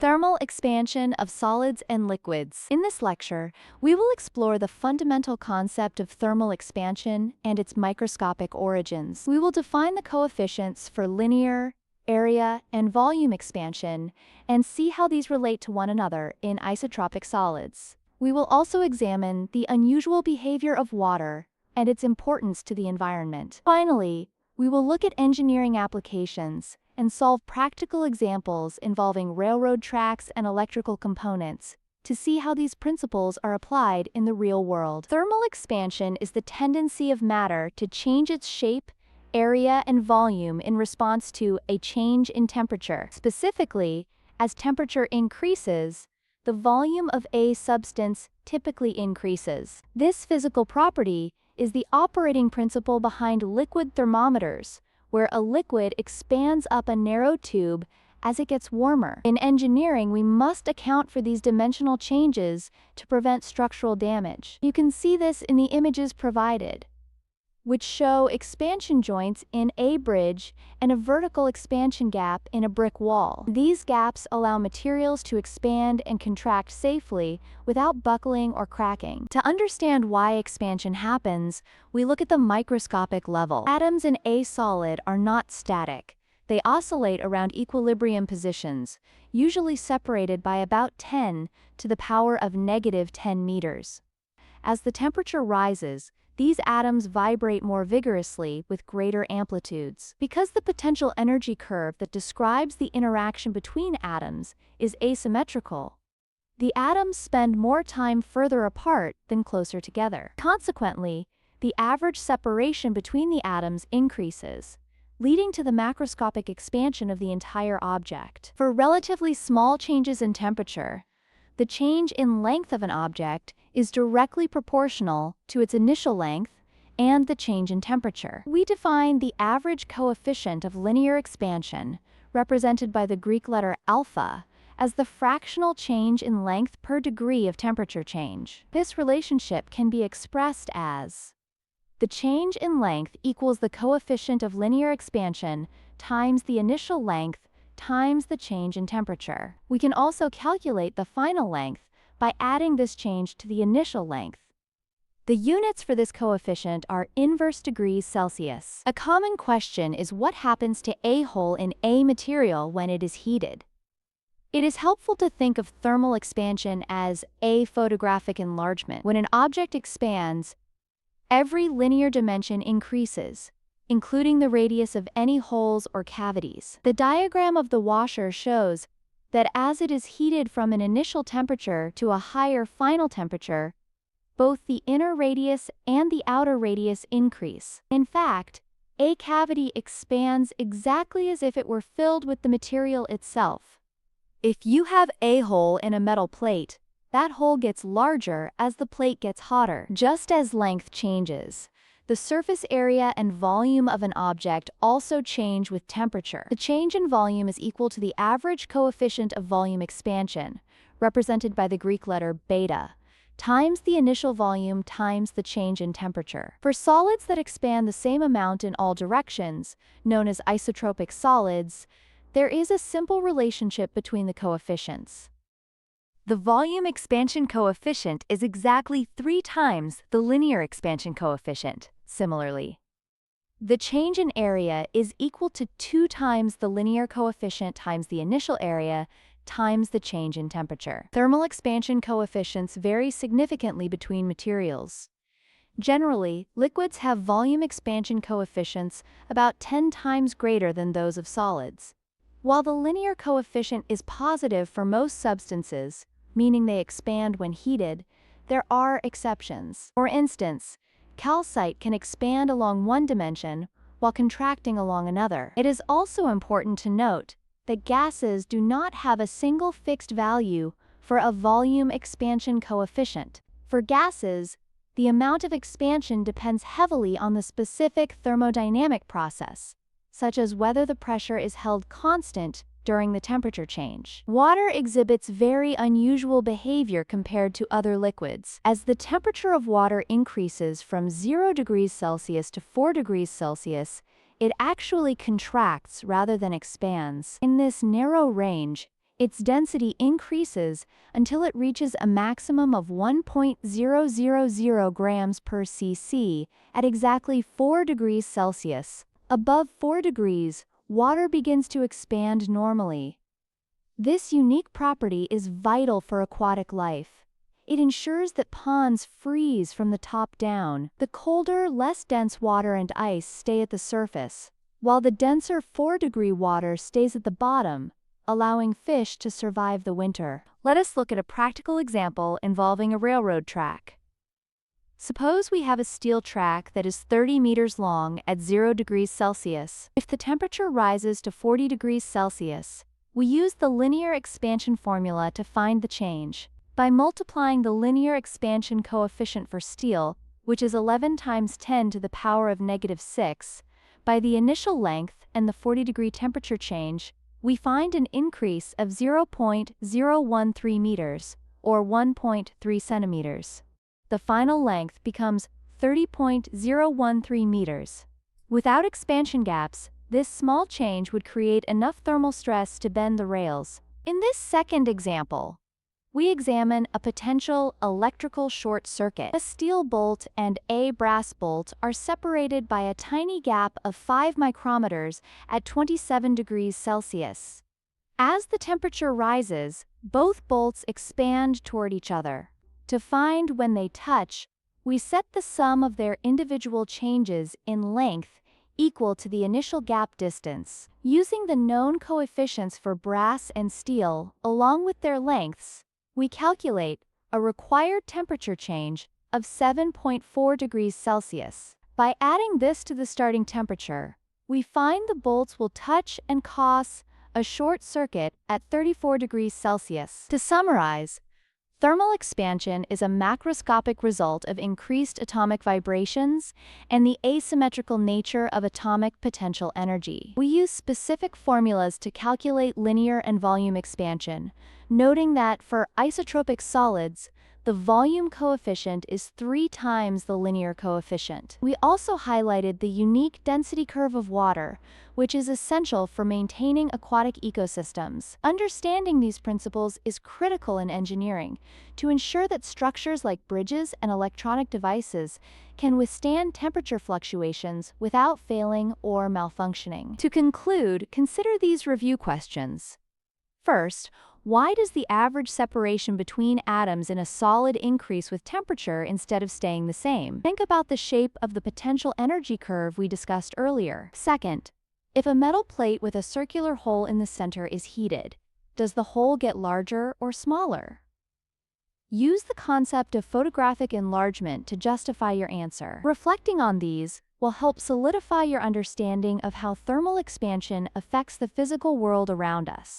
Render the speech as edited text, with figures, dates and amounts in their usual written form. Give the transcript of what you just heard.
Thermal expansion of solids and liquids. In this lecture, we will explore the fundamental concept of thermal expansion and its microscopic origins. We will define the coefficients for linear, area, and volume expansion, and see how these relate to one another in isotropic solids. We will also examine the unusual behavior of water and its importance to the environment. Finally, we will look at engineering applications and solve practical examples involving railroad tracks and electrical components to see how these principles are applied in the real world. Thermal expansion is the tendency of matter to change its shape, area, and volume in response to a change in temperature. Specifically, as temperature increases, the volume of a substance typically increases. This physical property is the operating principle behind liquid thermometers, where a liquid expands up a narrow tube as it gets warmer. In engineering, we must account for these dimensional changes to prevent structural damage. You can see this in the images provided, which show expansion joints in a bridge and a vertical expansion gap in a brick wall. These gaps allow materials to expand and contract safely without buckling or cracking. To understand why expansion happens, we look at the microscopic level. Atoms in a solid are not static. They oscillate around equilibrium positions, usually separated by about 10 to the power of -10 meters. As the temperature rises, these atoms vibrate more vigorously with greater amplitudes. Because the potential energy curve that describes the interaction between atoms is asymmetrical, the atoms spend more time further apart than closer together. Consequently, the average separation between the atoms increases, leading to the macroscopic expansion of the entire object. For relatively small changes in temperature, the change in length of an object is directly proportional to its initial length and the change in temperature. We define the average coefficient of linear expansion, represented by the Greek letter alpha, as the fractional change in length per degree of temperature change. This relationship can be expressed as the change in length equals the coefficient of linear expansion times the initial length times the change in temperature. We can also calculate the final length by adding this change to the initial length. The units for this coefficient are inverse degrees Celsius. A common question is what happens to a hole in a material when it is heated. It is helpful to think of thermal expansion as a photographic enlargement. When an object expands, every linear dimension increases, including the radius of any holes or cavities. The diagram of the washer shows that as it is heated from an initial temperature to a higher final temperature, both the inner radius and the outer radius increase. In fact, a cavity expands exactly as if it were filled with the material itself. If you have a hole in a metal plate, that hole gets larger as the plate gets hotter. Just as length changes, the surface area and volume of an object also change with temperature. The change in volume is equal to the average coefficient of volume expansion, represented by the Greek letter beta, times the initial volume times the change in temperature. For solids that expand the same amount in all directions, known as isotropic solids, there is a simple relationship between the coefficients. The volume expansion coefficient is exactly 3 times the linear expansion coefficient. Similarly, the change in area is equal to 2 times the linear coefficient times the initial area times the change in temperature. Thermal expansion coefficients vary significantly between materials. Generally, liquids have volume expansion coefficients about 10 times greater than those of solids. While the linear coefficient is positive for most substances, meaning they expand when heated, there are exceptions. For instance, calcite can expand along one dimension while contracting along another. It is also important to note that gases do not have a single fixed value for a volume expansion coefficient. For gases, the amount of expansion depends heavily on the specific thermodynamic process, such as whether the pressure is held constant during the temperature change. Water exhibits very unusual behavior compared to other liquids. As the temperature of water increases from 0 degrees Celsius to 4 degrees Celsius, it actually contracts rather than expands. In this narrow range, its density increases until it reaches a maximum of 1.000 grams per cc at exactly 4 degrees Celsius. Above 4 degrees, water begins to expand normally. This unique property is vital for aquatic life. It ensures that ponds freeze from the top down. The colder, less dense water and ice stay at the surface, while the denser 4-degree water stays at the bottom, allowing fish to survive the winter. Let us look at a practical example involving a railroad track. Suppose we have a steel track that is 30 meters long at 0 degrees Celsius. If the temperature rises to 40 degrees Celsius, we use the linear expansion formula to find the change. By multiplying the linear expansion coefficient for steel, which is 11 times 10 to the power of -6, by the initial length and the 40-degree temperature change, we find an increase of 0.013 meters, or 1.3 centimeters. The final length becomes 30.013 meters. Without expansion gaps, this small change would create enough thermal stress to bend the rails. In this second example, we examine a potential electrical short circuit. A steel bolt and a brass bolt are separated by a tiny gap of 5 micrometers at 27 degrees Celsius. As the temperature rises, both bolts expand toward each other. To find when they touch, we set the sum of their individual changes in length equal to the initial gap distance. Using the known coefficients for brass and steel, along with their lengths, we calculate a required temperature change of 7.4 degrees Celsius. By adding this to the starting temperature, we find the bolts will touch and cause a short circuit at 34 degrees Celsius. To summarize, thermal expansion is a macroscopic result of increased atomic vibrations and the asymmetrical nature of atomic potential energy. We use specific formulas to calculate linear and volume expansion, noting that for isotropic solids, the volume coefficient is 3 times the linear coefficient. We also highlighted the unique density curve of water, which is essential for maintaining aquatic ecosystems. Understanding these principles is critical in engineering to ensure that structures like bridges and electronic devices can withstand temperature fluctuations without failing or malfunctioning. To conclude, consider these review questions. First, why does the average separation between atoms in a solid increase with temperature instead of staying the same? Think about the shape of the potential energy curve we discussed earlier. Second, if a metal plate with a circular hole in the center is heated, does the hole get larger or smaller? Use the concept of photographic enlargement to justify your answer. Reflecting on these will help solidify your understanding of how thermal expansion affects the physical world around us.